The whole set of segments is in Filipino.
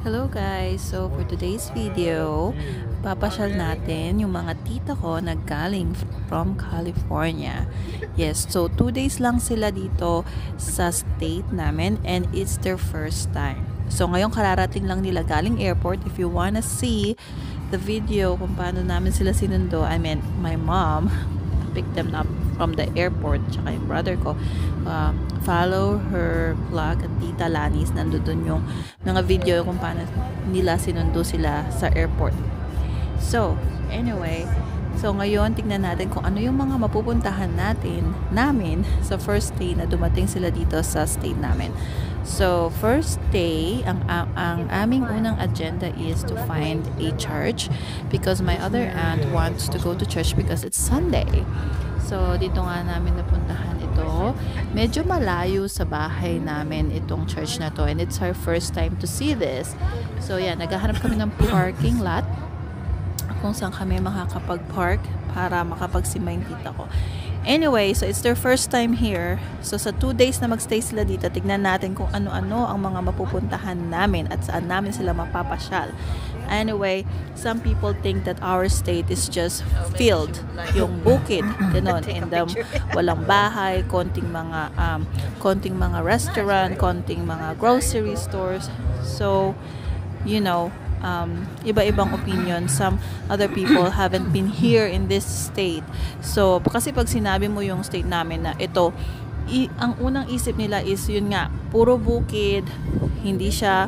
Hello guys! So for today's video, papasyal natin yung mga tita ko na galing from California. Yes, so 2 days lang sila dito sa state namin and it's their first time. So ngayon kararating lang nila galing airport. If you wanna see the video kung paano namin sila sinundo, I mean my mom picked them up from the airport, tsaka yung brother ko, follow her vlog at Tita Lanis. Nandun yung mga video kung paano nila sinundo sila sa airport. So anyway, so ngayon tignan natin kung ano yung mga mapupuntahan namin sa first day na dumating sila dito sa state namin. So first day, ang aming unang agenda is to find a church because my other aunt wants to go to church because it's Sunday. So dito nga namin napuntahan ito. Medyo malayo sa bahay namin itong church na to and it's our first time to see this. So yeah, naghahanap kami ng parking lot kung saan kami makakapag-park para makapagsimba yung tita ko. Anyway, so it's their first time here. So sa 2 days na magstay sila dito, tignan natin kung ano-ano ang mga mapupuntahan namin at saan namin sila mapapasyal. Anyway, some people think that our state is just filled, yung bukid, gano'n, and walang bahay, konting mga restaurant, konting mga grocery stores. So, you know, iba-ibang opinion. Some other people haven't been here in this state. So, kasi pag sinabi mo yung state namin na ito, ang unang isip nila is yun nga, puro bukid, hindi siya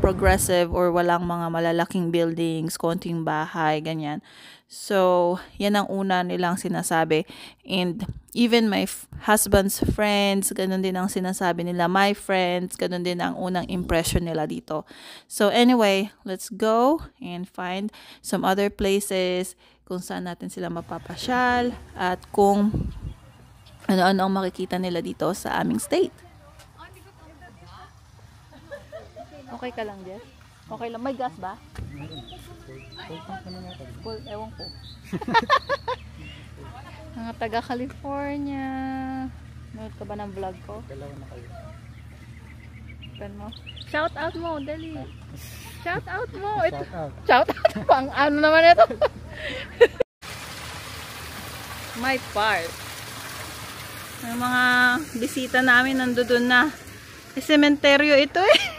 progressive or walang mga malalaking buildings, konting bahay, ganyan. So, yan ang una nilang sinasabi. And even my husband's friends, ganun din ang sinasabi nila. My friends, ganun din ang unang impression nila dito. So anyway, let's go and find some other places kung saan natin sila mapapasyal at kung ano-ano ang makikita nila dito sa aming state. Okay ka lang, Jess? Okay lang. May gas ba? Full, ewan ko. Mga taga California. Nanood ka ba ng vlog ko? Dalawa na kayo. Kan mo. Shout out mo, dali. Shout out mo. Shout out. Shout out. Pang ano naman ito? My part. Ang mga bisita namin nandoon na. Sementeryo ito eh.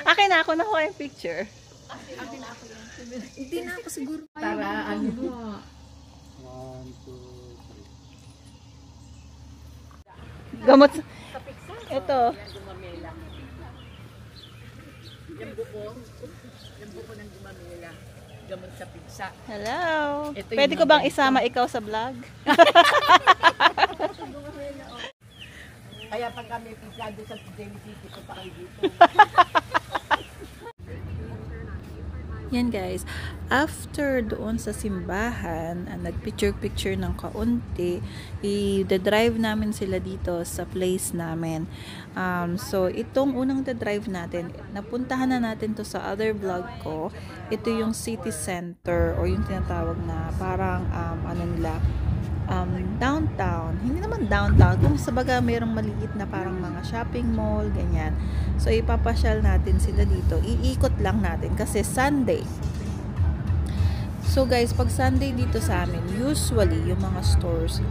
Akin na ako nakuha yung picture. Hindi na ako siguro. Para ano mo? 1, 2, 3. Gamot. Ito. Yung buko ng gumamela. Gamot sa pizza. Hello. Ito Pwede ko bang isama ikaw sa vlog? Kaya pag kami pizza doon sa Daily City, punta kayo dito. Yan guys, after doon sa simbahan, nagpicture-picture ng kaunti, i-drive namin sila dito sa place namin. So, itong unang drive natin, napuntahan na natin to sa other vlog ko. Ito yung city center or yung tinatawag na parang downtown. Hindi naman downtown. Kung sa baga mayroong maliit na parang mga shopping mall, ganyan. So, ipapasyal natin sila dito. Iikot lang natin kasi Sunday. So, guys, pag Sunday dito sa amin, usually, yung mga stores,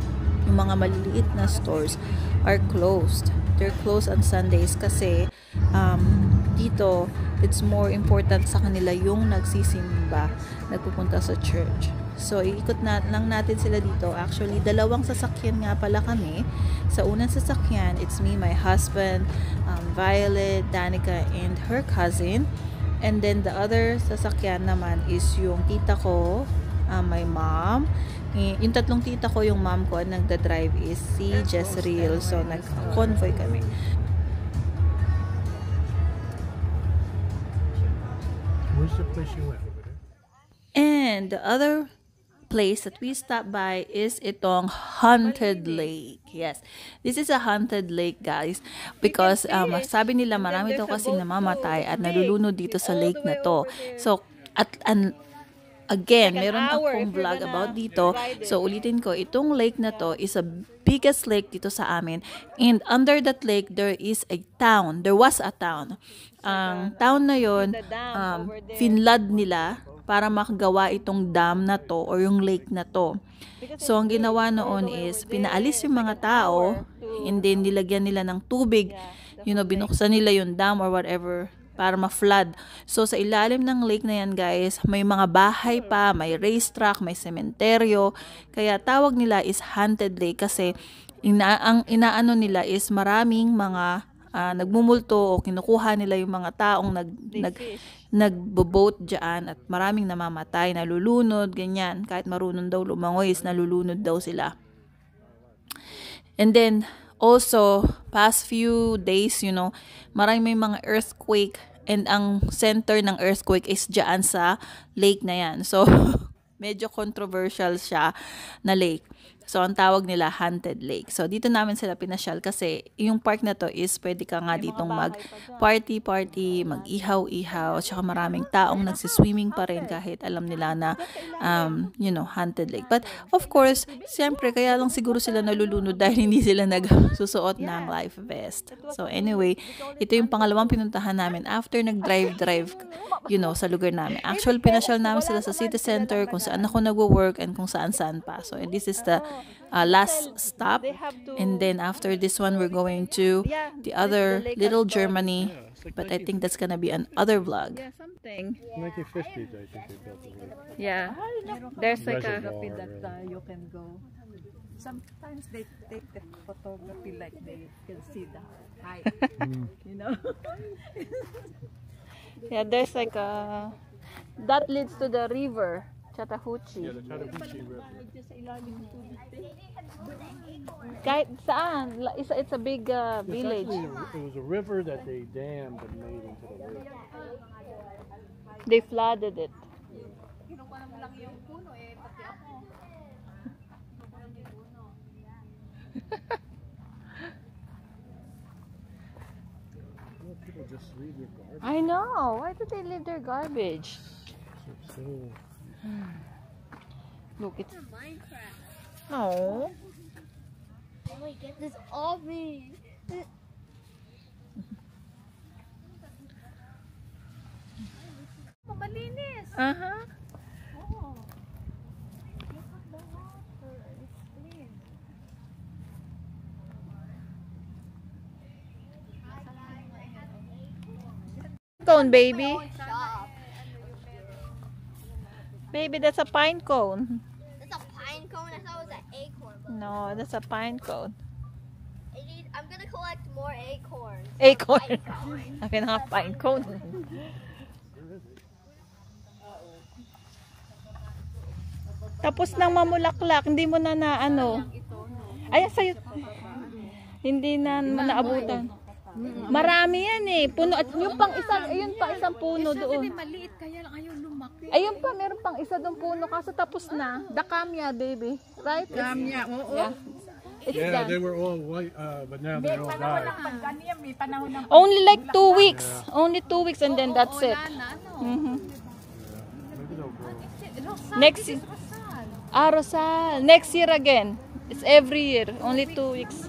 yung mga maliliit na stores are closed. They're closed on Sundays kasi dito, it's more important sa kanila yung nagsisimba, nagpupunta sa church. So, iikot lang natin sila dito. Actually, 2 sasakyan nga pala kami. Sa unang sasakyan, it's me, my husband, Violet, Danica, and her cousin. And then, the other sasakyan naman is yung tita ko, my mom. Yung 3 tita ko, yung mom ko, ang nagda-drive is si Jezreel. So, nag-convoy kami. Where's the place you went over there? And the other place that we stopped by is itong Haunted Lake. Yes, this is a haunted lake, guys, because sabi nila marami daw kasing namamatay at nalulunod dito sa lake na to. So Again, meron akong vlog about dito. So, ulitin ko, itong lake na to is a biggest lake dito sa amin. And under that lake, there is a town. There was a town. Ang town na yon, finlad nila para makagawa itong dam na to or yung lake na to. So, ang ginawa noon is, pinaalis yung mga tao and then nilagyan nila ng tubig. You know, binuksan nila yung dam or whatever para ma-flood. So, sa ilalim ng lake na yan, guys, may mga bahay pa, may racetrack, may sementeryo. Kaya tawag nila is haunted lake kasi ang inaano nila is maraming mga nagmumulto o kinukuha nila yung mga taong nagbo-boat dyan at maraming namamatay, nalulunod, ganyan. Kahit marunong daw lumangoy is nalulunod daw sila. And then, also, past few days, you know, maraming may mga earthquake and ang center ng earthquake is dyan sa lake na yan. So, medyo controversial siya na lake. So, ang tawag nila haunted lake. So, dito namin sila pinasyal kasi yung park na to is pwede ka nga ditong mag-party, mag-ihaw-ihaw, at saka maraming taong nagsiswimming pa rin kahit alam nila na, you know, haunted lake. But, of course, siyempre, kaya lang siguro sila nalulunod dahil hindi sila nagsusuot ng life vest. So, anyway, ito yung pangalawang pinuntahan namin after nag-drive, you know, sa lugar namin. Actually, pinasyal namin sila sa city center, kung saan ako nagwo-work, and kung saan-saan pa. So, and this is the last stop, and then after this one we're going to the other Little Germany, but I think that's gonna be another vlog. Yeah, something. 1950s, I think they built the lake. Yeah. There's like a Reservoir, that you can go. Sometimes they take the photography like they can see the height, you know. yeah, there's like a that leads to the river Chattahoochee. Yeah, the Chattahoochee River. Kahit saan, it's a big village. It was a river that they dammed and made into the lake. They flooded it. People just leave their garbage. I know. Why did they leave their garbage? So, Look, it's Minecraft. no. Oh my, get this off me. Malinis. Uh-huh. Oh. Look at the water. It's clean. Cone, baby. Stop. Baby, that's a pine cone. That's a pine cone. I thought it was an acorn. But No, that's a pine cone. I'm gonna collect more acorns. Acorn. Sabi na nga, pine cone. Tapos nang mamulaklak, hindi mo na ano. Ay, sa'yo. Hindi na naabutan. Marami yan eh. Puno. At yung pang isang, ayun pa, isang puno doon. Maliit kaya lang ayaw lumaki. Ayun pa, meron pang isa doon puno. Kaso tapos na. Dakamya, baby. Right? Kamya, oo. Yeah. It's yeah, done. they were all white, but now they all died. May panahon ng Only like 2 weeks. Only 2 weeks and then that's it. Mhm. Maybe they'll grow. Next year. Rosal. Next year again. It's every year. Only 2 weeks.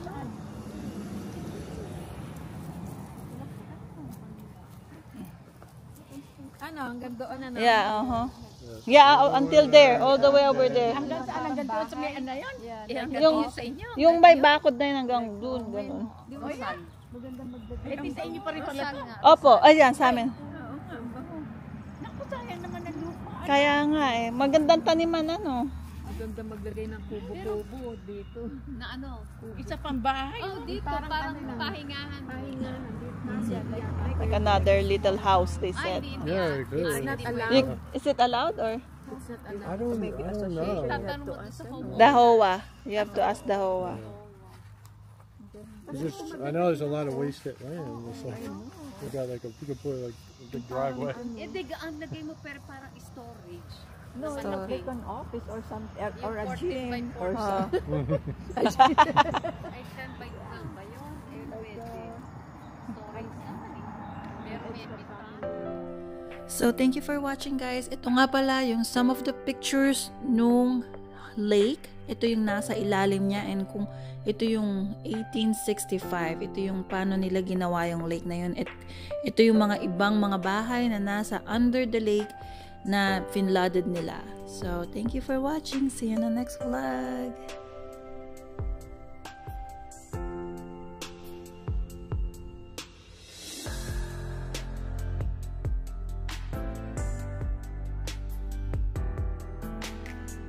ano, hanggang doon ano. Yeah, uh-huh. Yeah, until there. All the way over there. Hanggang saan, hanggang doon sa may ano yun? Yung, Sa inyo. yung may bakod na yun hanggang doon. Ganun. Oh, yan. Eh, di sa inyo pa rin pala. Opo, ayan sa amin. Naku, sayang naman ang lupa. Kaya nga eh. Magandang taniman ano. Maganda maglagay ng kubo-kubo dito. Na ano? Isa pang bahay. Oh, dito. Parang pahingahan. Pahingahan. Like another little house they said. Yeah, good. Is it allowed or? I don't know. Tatanong mo sa home. The HOA. You have to ask the HOA. I know there's a lot of wasted land. It's like, we got like you could put like a big driveway. Eh, ang lagay mo pero parang storage. No, like an office or something, or a 14 by gym or 14. something. Ay, 10 by 10 ba yun? Eh, pwede. Storage naman eh. Pero may pitan. So, thank you for watching, guys. Ito nga pala yung some of the pictures nung lake. Ito yung nasa ilalim niya, and kung ito yung 1865, ito yung paano nila ginawa yung lake na yun. Ito yung mga ibang mga bahay na nasa under the lake na finlooded nila. So, thank you for watching. See you in the next vlog.